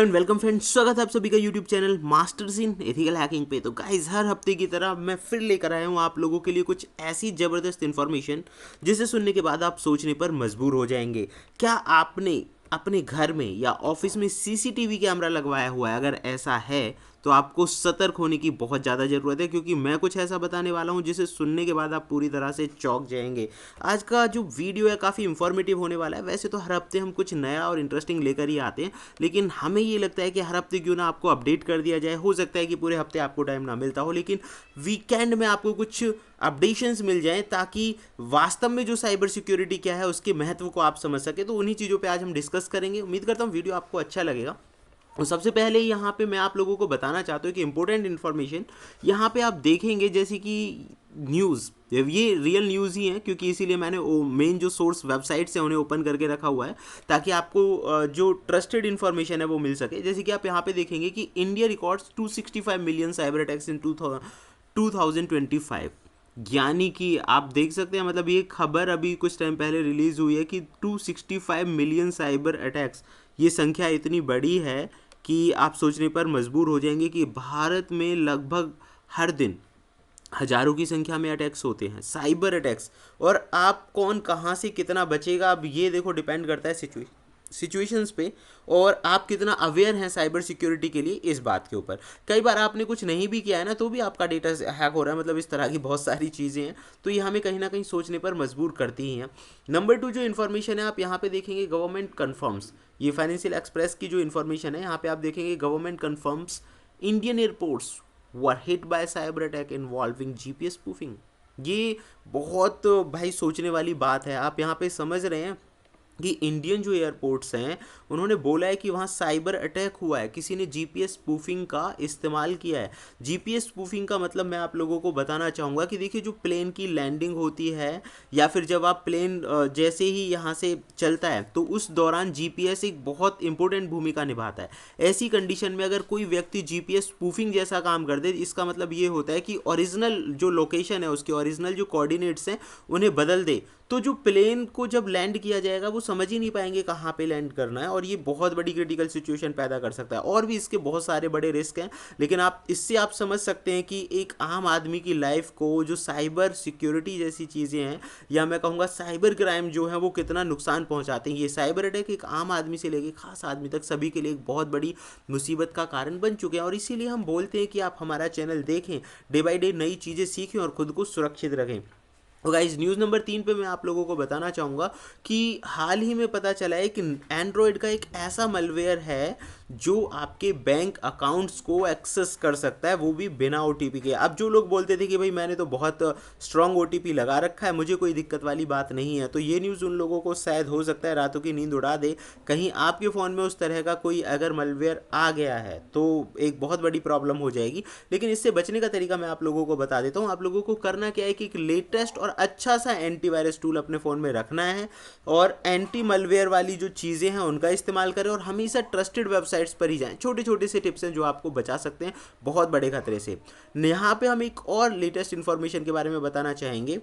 And welcome friends, स्वागत है आप सभी का YouTube channel masters in ethical hacking पे। तो गाइज, हर हफ्ते की तरह मैं फिर लेकर आया हूँ आप लोगों के लिए कुछ ऐसी ज़बरदस्त इन्फॉर्मेशन जिसे सुनने के बाद आप सोचने पर मजबूर हो जाएंगे। क्या आपने अपने घर में या ऑफिस में सीसीटीवी कैमरा लगवाया हुआ है? अगर ऐसा है तो आपको सतर्क होने की बहुत ज़्यादा ज़रूरत है, क्योंकि मैं कुछ ऐसा बताने वाला हूँ जिसे सुनने के बाद आप पूरी तरह से चौंक जाएंगे। आज का जो वीडियो है काफ़ी इंफॉर्मेटिव होने वाला है। वैसे तो हर हफ्ते हम कुछ नया और इंटरेस्टिंग लेकर ही आते हैं, लेकिन हमें ये लगता है कि हर हफ्ते क्यों ना आपको अपडेट कर दिया जाए। हो सकता है कि पूरे हफ्ते आपको टाइम ना मिलता हो, लेकिन वीकेंड में आपको कुछ अपडेशंस मिल जाएं, ताकि वास्तव में जो साइबर सिक्योरिटी क्या है उसके महत्व को आप समझ सके। तो उन्हीं चीज़ों पे आज हम डिस्कस करेंगे। उम्मीद करता हूँ वीडियो आपको अच्छा लगेगा। तो सबसे पहले यहाँ पे मैं आप लोगों को बताना चाहता हूँ कि इंपॉर्टेंट इन्फॉर्मेशन यहाँ पे आप देखेंगे, जैसे कि न्यूज़, ये रियल न्यूज़ ही है, क्योंकि इसीलिए मैंने मेन जो सोर्स वेबसाइट्स हैं उन्हें ओपन करके रखा हुआ है, ताकि आपको जो ट्रस्टेड इन्फॉर्मेशन है वो मिल सके। जैसे कि आप यहाँ पे देखेंगे कि India records 265 million cyber attacks in 2025। यानी कि आप देख सकते हैं, मतलब ये खबर अभी कुछ टाइम पहले रिलीज़ हुई है कि 265 मिलियन साइबर अटैक्स, ये संख्या इतनी बड़ी है कि आप सोचने पर मजबूर हो जाएंगे कि भारत में लगभग हर दिन हजारों की संख्या में अटैक्स होते हैं, साइबर अटैक्स। और आप कौन कहाँ से कितना बचेगा, अब ये देखो डिपेंड करता है सिचुएशंस पे, और आप कितना अवेयर हैं साइबर सिक्योरिटी के लिए, इस बात के ऊपर। कई बार आपने कुछ नहीं भी किया है ना, तो भी आपका डेटा हैक हो रहा है। मतलब इस तरह की बहुत सारी चीज़ें हैं, तो ये हमें कहीं ना कहीं सोचने पर मजबूर करती ही हैं। नंबर 2 जो इन्फॉर्मेशन है आप यहाँ पे देखेंगे, गवर्नमेंट कन्फर्म्स। ये फाइनेंशियल एक्सप्रेस की जो इन्फॉर्मेशन है, यहाँ पे आप देखेंगे government confirms Indian airports were hit by cyber attack involving GPS spoofing. ये बहुत भाई सोचने वाली बात है। आप यहाँ पे समझ रहे हैं कि इंडियन जो एयरपोर्ट्स हैं उन्होंने बोला है कि वहाँ साइबर अटैक हुआ है, किसी ने जीपीएस स्पूफिंग का इस्तेमाल किया है। जीपीएस स्पूफिंग का मतलब मैं आप लोगों को बताना चाहूँगा कि देखिए, जो प्लेन की लैंडिंग होती है, या फिर जब आप प्लेन जैसे ही यहाँ से चलता है, तो उस दौरान जीपीएस एक बहुत इंपॉर्टेंट भूमिका निभाता है। ऐसी कंडीशन में अगर कोई व्यक्ति जीपीएस स्पूफिंग जैसा काम कर दे, इसका मतलब ये होता है कि ओरिजिनल जो लोकेशन है, उसके ओरिजिनल जो कोऑर्डिनेट्स हैं उन्हें बदल दे, तो जो प्लेन को जब लैंड किया जाएगा वो समझ ही नहीं पाएंगे कहाँ पे लैंड करना है, और ये बहुत बड़ी क्रिटिकल सिचुएशन पैदा कर सकता है। और भी इसके बहुत सारे बड़े रिस्क हैं, लेकिन आप इससे आप समझ सकते हैं कि एक आम आदमी की लाइफ को जो साइबर सिक्योरिटी जैसी चीज़ें हैं, या मैं कहूँगा साइबर क्राइम जो है, वो कितना नुकसान पहुँचाते हैं। ये साइबर अटैक एक आम आदमी से लेकर खास आदमी तक सभी के लिए एक बहुत बड़ी मुसीबत का कारण बन चुके हैं। और इसीलिए हम बोलते हैं कि आप हमारा चैनल देखें, डे बाई डे नई चीज़ें सीखें और खुद को सुरक्षित रखें। तो गाइज, न्यूज़ नंबर 3 पे मैं आप लोगों को बताना चाहूँगा कि हाल ही में पता चला है कि एंड्रॉयड का एक ऐसा मलवेयर है जो आपके बैंक अकाउंट्स को एक्सेस कर सकता है, वो भी बिना ओटीपी के। अब जो लोग बोलते थे कि भाई मैंने तो बहुत स्ट्रांग ओटीपी लगा रखा है, मुझे कोई दिक्कत वाली बात नहीं है, तो ये न्यूज़ उन लोगों को शायद हो सकता है रातों की नींद उड़ा दे। कहीं आपके फ़ोन में उस तरह का कोई अगर मलवेयर आ गया है तो एक बहुत बड़ी प्रॉब्लम हो जाएगी। लेकिन इससे बचने का तरीका मैं आप लोगों को बता देता हूँ। आप लोगों को करना क्या है कि एक लेटेस्ट और अच्छा सा एंटीवायरस टूल अपने फ़ोन में रखना है, और एंटी मलवेयर वाली जो चीज़ें हैं उनका इस्तेमाल करें, और हमेशा ट्रस्टेड वेबसाइट्स पर ही जाएं। छोटे छोटे से टिप्स हैं जो आपको बचा सकते हैं बहुत बड़े खतरे से। यहाँ पे हम एक और लेटेस्ट इन्फॉर्मेशन के बारे में बताना चाहेंगे।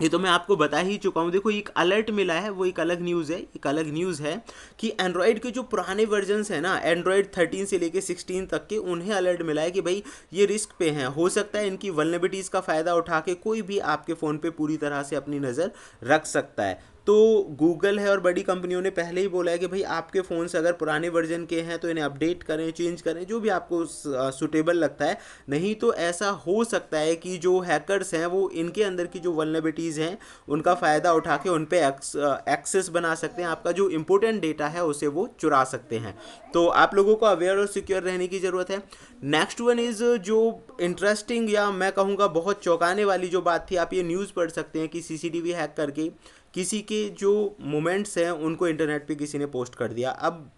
ये तो मैं आपको बता ही चुका हूँ। देखो, एक अलर्ट मिला है, वो एक अलग न्यूज़ है। एक अलग न्यूज़ है कि एंड्रॉयड के जो पुराने वर्जन्स हैं ना, एंड्रॉयड 13 से लेके 16 तक के, उन्हें अलर्ट मिला है कि भाई ये रिस्क पे हैं। हो सकता है इनकी वल्नरेबिलिटीज़ का फ़ायदा उठा के कोई भी आपके फ़ोन पे पूरी तरह से अपनी नज़र रख सकता है। तो गूगल है और बड़ी कंपनियों ने पहले ही बोला है कि भाई आपके फ़ोन से अगर पुराने वर्जन के हैं तो इन्हें अपडेट करें, चेंज करें, जो भी आपको सुटेबल लगता है। नहीं तो ऐसा हो सकता है कि जो हैकर्स हैं वो इनके अंदर की जो वल्नरेबिलिटीज़ हैं उनका फ़ायदा उठा के उन पे एक्सेस बना सकते हैं, आपका जो इंपॉर्टेंट डेटा है उसे वो चुरा सकते हैं। तो आप लोगों को अवेयर और सिक्योर रहने की ज़रूरत है। नेक्स्ट वन इज़ जो इंटरेस्टिंग, या मैं कहूँगा बहुत चौंकाने वाली जो बात थी, आप ये न्यूज़ पढ़ सकते हैं कि सीसीटीवी हैक करके किसी के जो मोमेंट्स हैं उनको इंटरनेट पे किसी ने पोस्ट कर दिया। अब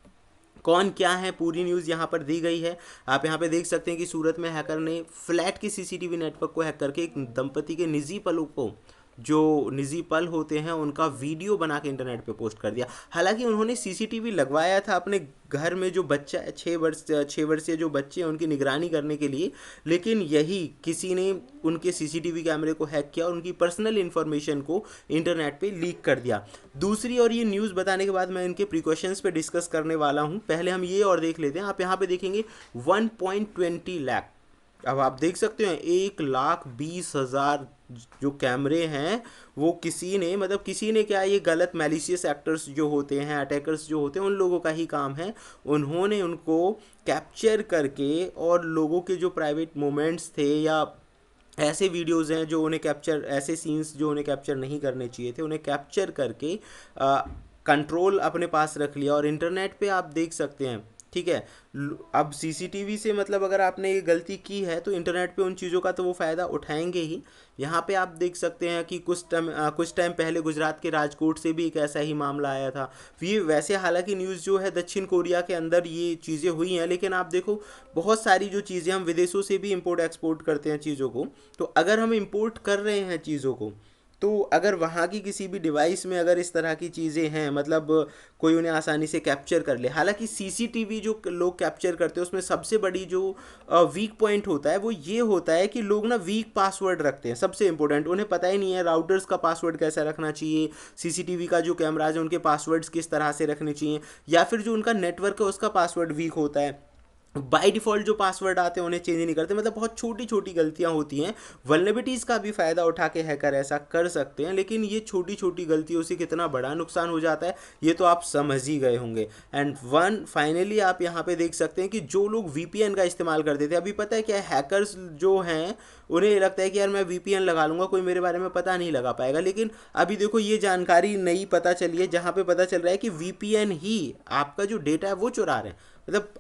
कौन क्या है, पूरी न्यूज़ यहाँ पर दी गई है। आप यहाँ पे देख सकते हैं कि सूरत में हैकर ने फ्लैट के सीसीटीवी नेटवर्क को हैक करके एक दंपति के निजी पलों को जो निजी पल होते हैं उनका वीडियो बना के इंटरनेट पे पोस्ट कर दिया। हालांकि उन्होंने सीसीटीवी लगवाया था अपने घर में, जो बच्चा 6 वर्षीय जो बच्चे हैं उनकी निगरानी करने के लिए, लेकिन यही किसी ने उनके सीसीटीवी कैमरे को हैक किया और उनकी पर्सनल इन्फॉर्मेशन को इंटरनेट पे लीक कर दिया। दूसरी, और ये न्यूज़ बताने के बाद मैं इनके प्रिकॉशंस पे डिस्कस करने वाला हूँ, पहले हम ये और देख लेते हैं। आप यहाँ पे देखेंगे 1.20 लाख, अब आप देख सकते हैं 1,20,000 जो कैमरे हैं वो किसी ने, मतलब किसी ने क्या, ये गलत मैलिशियस एक्टर्स जो होते हैं, अटैकर्स जो होते हैं, उन लोगों का ही काम है। उन्होंने उनको कैप्चर करके और लोगों के जो प्राइवेट मोमेंट्स थे या ऐसे वीडियोज़ हैं जो उन्हें कैप्चर, ऐसे सीन्स जो उन्हें कैप्चर नहीं करने चाहिए थे, उन्हें कैप्चर करके कंट्रोल अपने पास रख लिया और इंटरनेट पे आप देख सकते हैं। ठीक है, अब सीसीटीवी से मतलब अगर आपने ये गलती की है तो इंटरनेट पे उन चीज़ों का तो वो फ़ायदा उठाएंगे ही। यहाँ पे आप देख सकते हैं कि कुछ टाइम पहले गुजरात के राजकोट से भी एक ऐसा ही मामला आया था। ये वैसे हालांकि न्यूज़ जो है दक्षिण कोरिया के अंदर ये चीज़ें हुई हैं, लेकिन आप देखो बहुत सारी जो चीज़ें हम विदेशों से भी इंपोर्ट एक्सपोर्ट करते हैं चीज़ों को, तो अगर हम इंपोर्ट कर रहे हैं चीज़ों को, तो अगर वहाँ की किसी भी डिवाइस में अगर इस तरह की चीज़ें हैं, मतलब कोई उन्हें आसानी से कैप्चर कर ले। हालांकि सीसीटीवी जो लोग कैप्चर करते हैं उसमें सबसे बड़ी जो वीक पॉइंट होता है वो ये होता है कि लोग ना वीक पासवर्ड रखते हैं। सबसे इंपॉर्टेंट, उन्हें पता ही नहीं है राउटर्स का पासवर्ड कैसा रखना चाहिए, सीसीटीवी का जो कैमराज है उनके पासवर्ड्स किस तरह से रखने चाहिए, या फिर जो उनका नेटवर्क है उसका पासवर्ड वीक होता है, बाय डिफ़ॉल्ट जो पासवर्ड आते हैं उन्हें चेंज नहीं करते। मतलब बहुत छोटी छोटी गलतियां होती हैं। वल्नरेबिलिटीज़ का भी फ़ायदा उठा के हैकर ऐसा कर सकते हैं, लेकिन ये छोटी छोटी गलतियों से कितना बड़ा नुकसान हो जाता है ये तो आप समझ ही गए होंगे। एंड फाइनली आप यहाँ पे देख सकते हैं कि जो लोग वीपीएन का इस्तेमाल करते थे, अभी पता है क्या, हैकर्स जो हैं उन्हें ये लगता है कि यार मैं वीपीएन लगा लूँगा, कोई मेरे बारे में पता नहीं लगा पाएगा। लेकिन अभी देखो ये जानकारी नई पता चली है जहाँ पे पता चल रहा है कि वीपीएन ही आपका जो डेटा है वो चुरा रहे हैं। मतलब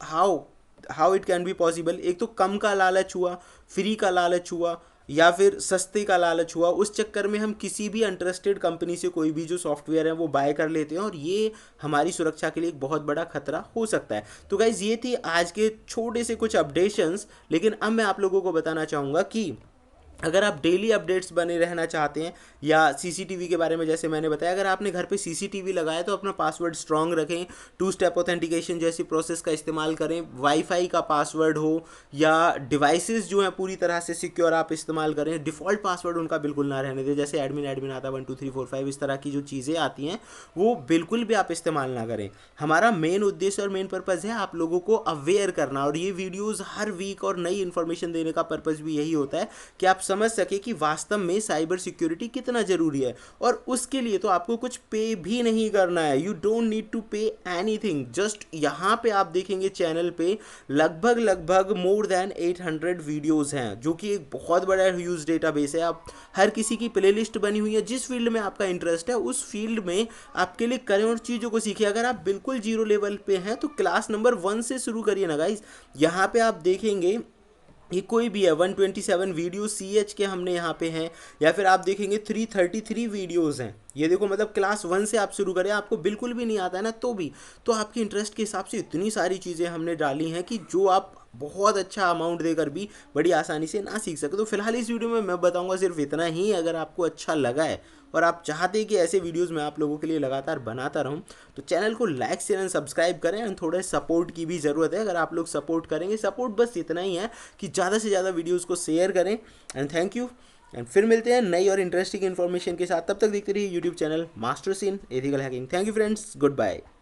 how it can be possible. एक तो कम का लालच हुआ, फ्री का लालच हुआ, या फिर सस्ते का लालच हुआ, उस चक्कर में हम किसी भी अनट्रस्टेड कंपनी से कोई भी जो सॉफ्टवेयर है वो बाय कर लेते हैं और ये हमारी सुरक्षा के लिए एक बहुत बड़ा खतरा हो सकता है। तो गाइज ये थी आज के छोटे से कुछ अपडेशंस, लेकिन अब मैं आप लोगों को बताना चाहूँगा कि अगर आप डेली अपडेट्स बने रहना चाहते हैं या सीसीटीवी के बारे में, जैसे मैंने बताया, अगर आपने घर पे सीसीटीवी लगाया तो अपना पासवर्ड स्ट्रांग रखें, 2 स्टेप ऑथेंटिकेशन जैसी प्रोसेस का इस्तेमाल करें, वाईफाई का पासवर्ड हो या डिवाइसेस जो हैं पूरी तरह से सिक्योर आप इस्तेमाल करें, डिफ़ॉल्ट पासवर्ड उनका बिल्कुल ना रहने दें, जैसे एडमिन एडमिन आता है 1 2 3 4 5, इस तरह की जो चीज़ें आती हैं वो बिल्कुल भी आप इस्तेमाल ना करें। हमारा मेन उद्देश्य और मेन पर्पज़ है आप लोगों को अवेयर करना, और ये वीडियोज़ हर वीक और नई इन्फॉर्मेशन देने का पर्पज़ भी यही होता है कि आप समझ सके कि वास्तव में साइबर सिक्योरिटी कितना ज़रूरी है। और उसके लिए तो आपको कुछ पे भी नहीं करना है, you don't need to pay anything. Just यहाँ पे आप देखेंगे चैनल पे लगभग मोर देन 800 वीडियोज़ हैं, जो कि एक बहुत बड़ा ह्यूज डेटाबेस है। आप हर किसी की प्लेलिस्ट बनी हुई है, जिस फील्ड में आपका इंटरेस्ट है उस फील्ड में आप क्लिक करें और चीज़ों को सीखिए। अगर आप बिल्कुल जीरो लेवल पे हैं तो क्लास नंबर 1 से शुरू करिए ना गाइज। यहाँ पे आप देखेंगे ये कोई भी है 127 वीडियो CH के हमने यहाँ पे हैं, या फिर आप देखेंगे 333 वीडियोज़ हैं। ये देखो, मतलब क्लास 1 से आप शुरू करें, आपको बिल्कुल भी नहीं आता है ना तो भी, तो आपके इंटरेस्ट के हिसाब से इतनी सारी चीज़ें हमने डाली हैं कि जो आप बहुत अच्छा अमाउंट देकर भी बड़ी आसानी से ना सीख सके। तो फिलहाल इस वीडियो में मैं बताऊंगा सिर्फ इतना ही। अगर आपको अच्छा लगा है और आप चाहते हैं कि ऐसे वीडियोस मैं आप लोगों के लिए लगातार बनाता रहूं, तो चैनल को लाइक शेयर एंड सब्सक्राइब करें। एंड थोड़े सपोर्ट की भी ज़रूरत है। अगर आप लोग सपोर्ट करेंगे, सपोर्ट बस इतना ही है कि ज़्यादा से ज़्यादा वीडियोज़ को शेयर करें। And thank you. एंड फिर मिलते हैं नई और इंटरेस्टिंग इन्फॉर्मेशन के साथ। तब तक देखते रहिए YouTube channel master scene ethical hacking. Thank you friends, good bye.